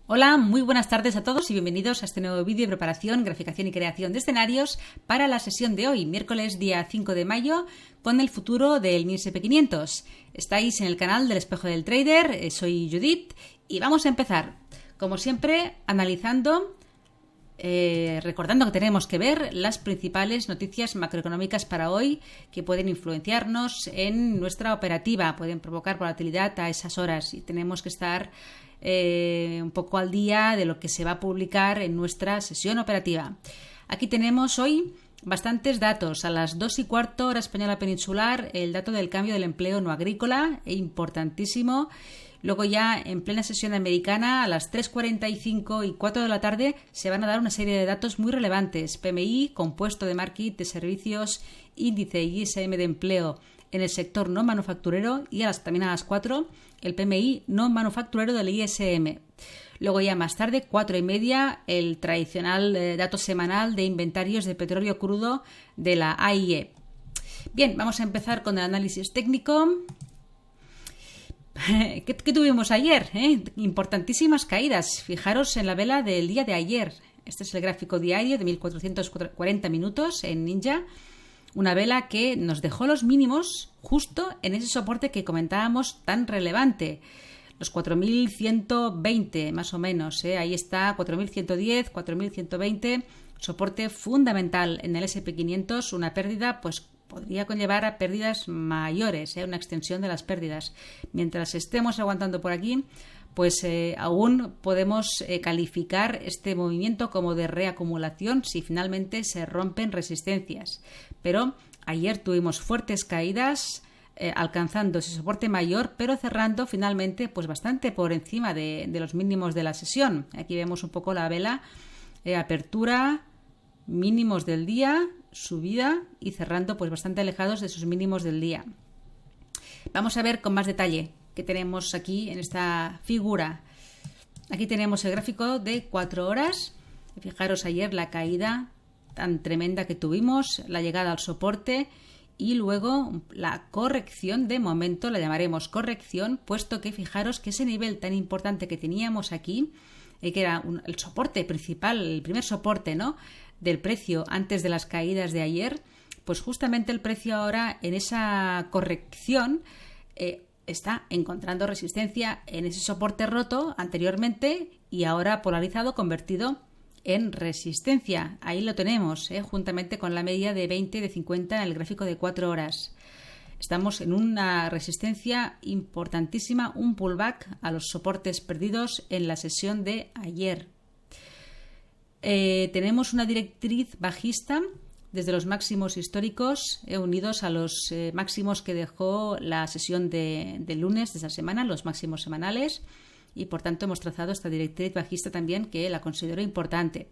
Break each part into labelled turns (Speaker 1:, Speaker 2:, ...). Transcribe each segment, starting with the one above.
Speaker 1: Hola, muy buenas tardes a todos y bienvenidos a este nuevo vídeo de preparación, graficación y creación de escenarios para la sesión de hoy, miércoles día 5 de mayo, con el futuro del MI SP500. Estáis en el canal del Espejo del Trader, soy Judith y vamos a empezar, como siempre, analizando, recordando que tenemos que ver las principales noticias macroeconómicas para hoy que pueden influenciarnos en nuestra operativa, pueden provocar volatilidad a esas horas y tenemos que estar un poco al día de lo que se va a publicar en nuestra sesión operativa. Aquí tenemos hoy bastantes datos. A las 2:15 hora española peninsular, el dato del cambio del empleo no agrícola, importantísimo. Luego ya en plena sesión americana, a las 3:45 y 4 de la tarde, se van a dar una serie de datos muy relevantes. PMI, compuesto de market de servicios, índice ISM de empleo en el sector no manufacturero y también a las 4 el PMI no manufacturero del ISM. Luego ya más tarde, 4:30, el tradicional dato semanal de inventarios de petróleo crudo de la AIE. Bien, vamos a empezar con el análisis técnico. ¿Qué tuvimos ayer? Importantísimas caídas. Fijaros en la vela del día de ayer. Este es el gráfico diario de 1440 minutos en Ninja. Una vela que nos dejó los mínimos justo en ese soporte que comentábamos tan relevante. Los 4.120 más o menos. Ahí está, 4.110, 4.120. Soporte fundamental en el SP500. Una pérdida pues podría conllevar a pérdidas mayores, una extensión de las pérdidas. Mientras estemos aguantando por aquí, pues aún podemos calificar este movimiento como de reacumulación si finalmente se rompen resistencias. Pero ayer tuvimos fuertes caídas alcanzando ese soporte mayor, pero cerrando finalmente pues bastante por encima de los mínimos de la sesión. Aquí vemos un poco la vela, apertura, mínimos del día, subida y cerrando pues bastante alejados de sus mínimos del día. Vamos a ver con más detalle que tenemos aquí en esta figura. Aquí tenemos el gráfico de 4 horas. Fijaros ayer la caída tan tremenda que tuvimos, la llegada al soporte y luego la corrección. De momento la llamaremos corrección, puesto que fijaros que ese nivel tan importante que teníamos aquí, que era el soporte principal, el primer soporte, ¿no?, del precio antes de las caídas de ayer, pues justamente el precio ahora en esa corrección está encontrando resistencia en ese soporte roto anteriormente y ahora polarizado, convertido en resistencia. Ahí lo tenemos, juntamente con la media de 20 y de 50 en el gráfico de 4 horas. Estamos en una resistencia importantísima, un pullback a los soportes perdidos en la sesión de ayer. Tenemos una directriz bajista desde los máximos históricos unidos a los máximos que dejó la sesión de lunes de esa semana, los máximos semanales, y por tanto hemos trazado esta directriz bajista también, que la considero importante.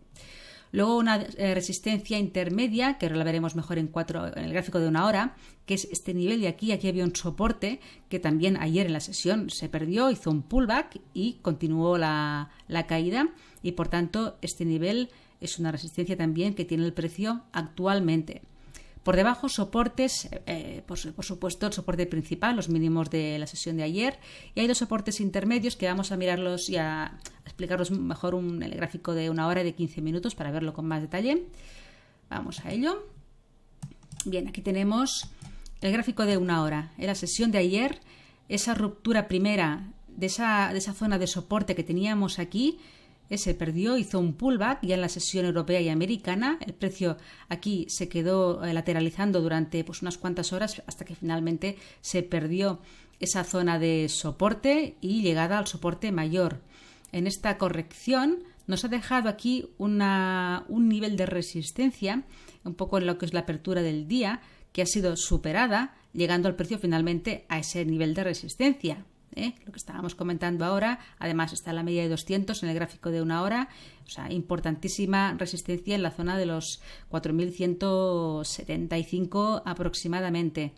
Speaker 1: Luego una resistencia intermedia, que ahora la veremos mejor en el gráfico de 1 hora, que es este nivel de aquí. Aquí había un soporte que también ayer en la sesión se perdió, hizo un pullback y continuó la caída, y por tanto este nivel es una resistencia también que tiene el precio actualmente. Por debajo, soportes, por supuesto, el soporte principal, los mínimos de la sesión de ayer, y hay 2 soportes intermedios que vamos a mirarlos y a explicarlos mejor en el gráfico de 1 hora y de 15 minutos para verlo con más detalle. Vamos a ello. Bien, aquí tenemos el gráfico de 1 hora. En la sesión de ayer, esa ruptura primera de esa zona de soporte que teníamos aquí, se perdió, hizo un pullback ya en la sesión europea y americana. El precio aquí se quedó lateralizando durante pues unas cuantas horas hasta que finalmente se perdió esa zona de soporte y llegada al soporte mayor. En esta corrección nos ha dejado aquí un nivel de resistencia, un poco en lo que es la apertura del día, que ha sido superada, llegando al precio finalmente a ese nivel de resistencia. Lo que estábamos comentando ahora. Además está la media de 200 en el gráfico de 1 hora, o sea, importantísima resistencia en la zona de los 4.175 aproximadamente.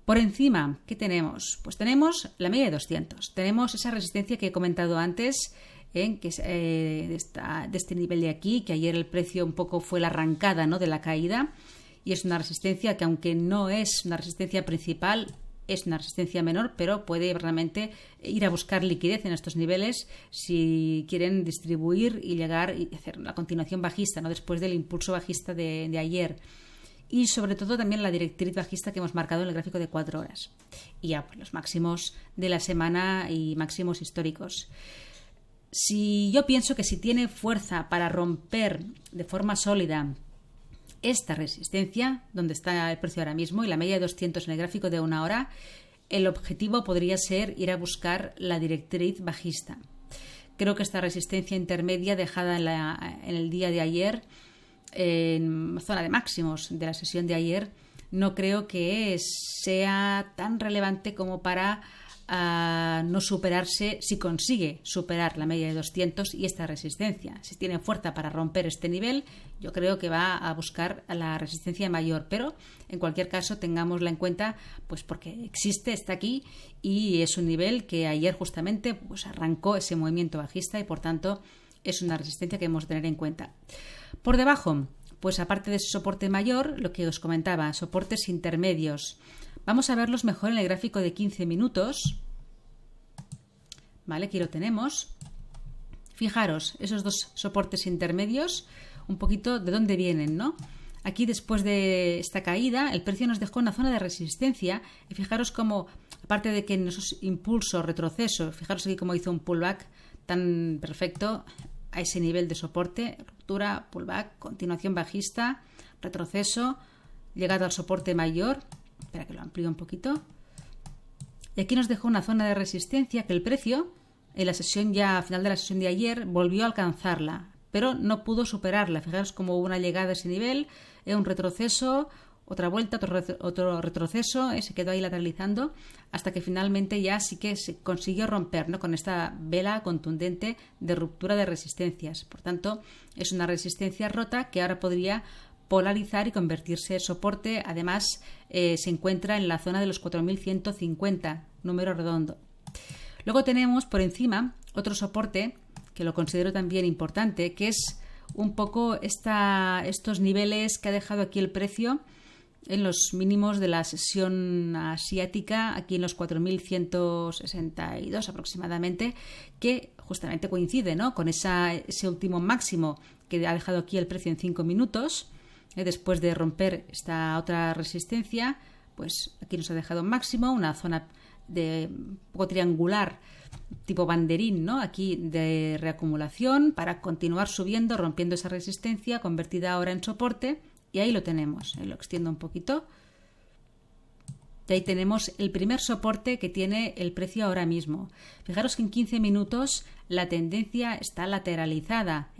Speaker 1: Por encima, ¿qué tenemos? Pues tenemos la media de 200, tenemos esa resistencia que he comentado antes, que es de este nivel de aquí, que ayer el precio un poco fue la arrancada, ¿no?, de la caída, y es una resistencia que, aunque no es una resistencia principal, es una resistencia menor, pero puede realmente ir a buscar liquidez en estos niveles si quieren distribuir y llegar y hacer la continuación bajista, ¿no? Después del impulso bajista de ayer. Y sobre todo también la directriz bajista que hemos marcado en el gráfico de 4 horas. Y ya pues, los máximos de la semana y máximos históricos. Yo pienso que si tiene fuerza para romper de forma sólida esta resistencia, donde está el precio ahora mismo, y la media de 200 en el gráfico de 1 hora, el objetivo podría ser ir a buscar la directriz bajista. Creo que esta resistencia intermedia dejada en el día de ayer, en zona de máximos de la sesión de ayer, no creo que sea tan relevante como para no superarse, si consigue superar la media de 200 y esta resistencia. Si tiene fuerza para romper este nivel, yo creo que va a buscar la resistencia mayor, pero en cualquier caso tengámosla en cuenta, pues porque existe, está aquí y es un nivel que ayer justamente pues arrancó ese movimiento bajista y por tanto es una resistencia que debemos tener en cuenta. Por debajo, pues aparte de ese soporte mayor, lo que os comentaba, soportes intermedios. Vamos a verlos mejor en el gráfico de 15 minutos. Vale, aquí lo tenemos. Fijaros, esos dos soportes intermedios, un poquito de dónde vienen, ¿no? Aquí después de esta caída, el precio nos dejó una zona de resistencia y fijaros cómo, aparte de que en esos impulsos, retrocesos, fijaros aquí cómo hizo un pullback tan perfecto a ese nivel de soporte, ruptura, pullback, continuación bajista, retroceso, llegada al soporte mayor. Espera que lo amplío un poquito. Y aquí nos dejó una zona de resistencia que el precio, en la sesión ya a final de la sesión de ayer, volvió a alcanzarla, pero no pudo superarla. Fijaros cómo hubo una llegada a ese nivel, un retroceso, otra vuelta, otro retroceso, se quedó ahí lateralizando, hasta que finalmente ya sí que se consiguió romper, ¿no? Con esta vela contundente de ruptura de resistencias. Por tanto, es una resistencia rota que ahora podría polarizar y convertirse en soporte. Además, se encuentra en la zona de los 4.150, número redondo. Luego tenemos por encima otro soporte que lo considero también importante, que es un poco estos niveles que ha dejado aquí el precio en los mínimos de la sesión asiática, aquí en los 4.162 aproximadamente, que justamente coincide, ¿no? Con ese último máximo que ha dejado aquí el precio en 5 minutos. Después de romper esta otra resistencia, pues aquí nos ha dejado máximo, una zona de un poco triangular, tipo banderín, ¿no? Aquí de reacumulación para continuar subiendo, rompiendo esa resistencia, convertida ahora en soporte, y ahí lo tenemos. Lo extiendo un poquito. Y ahí tenemos el primer soporte que tiene el precio ahora mismo. Fijaros que en 15 minutos la tendencia está lateralizada,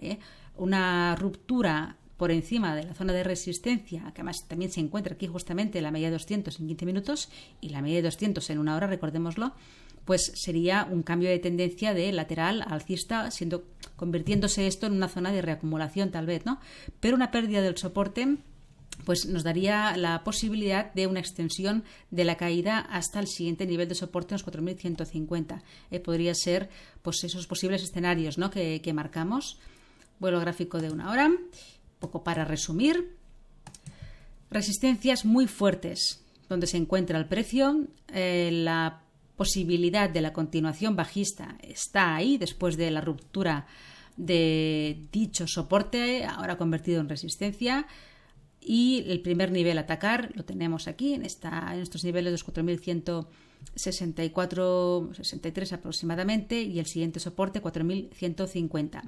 Speaker 1: una ruptura por encima de la zona de resistencia, que además también se encuentra aquí justamente la media de 200 en 15 minutos y la media de 200 en 1 hora, recordémoslo, pues sería un cambio de tendencia de lateral a alcista, convirtiéndose esto en una zona de reacumulación tal vez, ¿no? Pero una pérdida del soporte pues nos daría la posibilidad de una extensión de la caída hasta el siguiente nivel de soporte, en los 4.150. Podría ser pues esos posibles escenarios, ¿no? que marcamos. Vuelo gráfico de 1 hora. Poco para resumir, resistencias muy fuertes donde se encuentra el precio, la posibilidad de la continuación bajista está ahí después de la ruptura de dicho soporte, ahora convertido en resistencia, y el primer nivel a atacar lo tenemos aquí en estos niveles de los 4.164-63 aproximadamente, y el siguiente soporte 4.150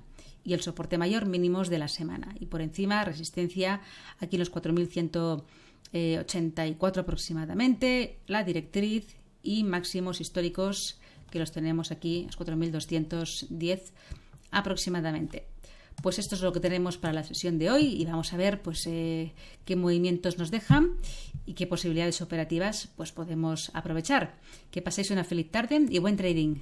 Speaker 1: y el soporte mayor mínimos de la semana, y por encima resistencia aquí en los 4.184 aproximadamente, la directriz y máximos históricos que los tenemos aquí, los 4.210 aproximadamente. Pues esto es lo que tenemos para la sesión de hoy y vamos a ver pues qué movimientos nos dejan y qué posibilidades operativas pues podemos aprovechar. Que paséis una feliz tarde y buen trading.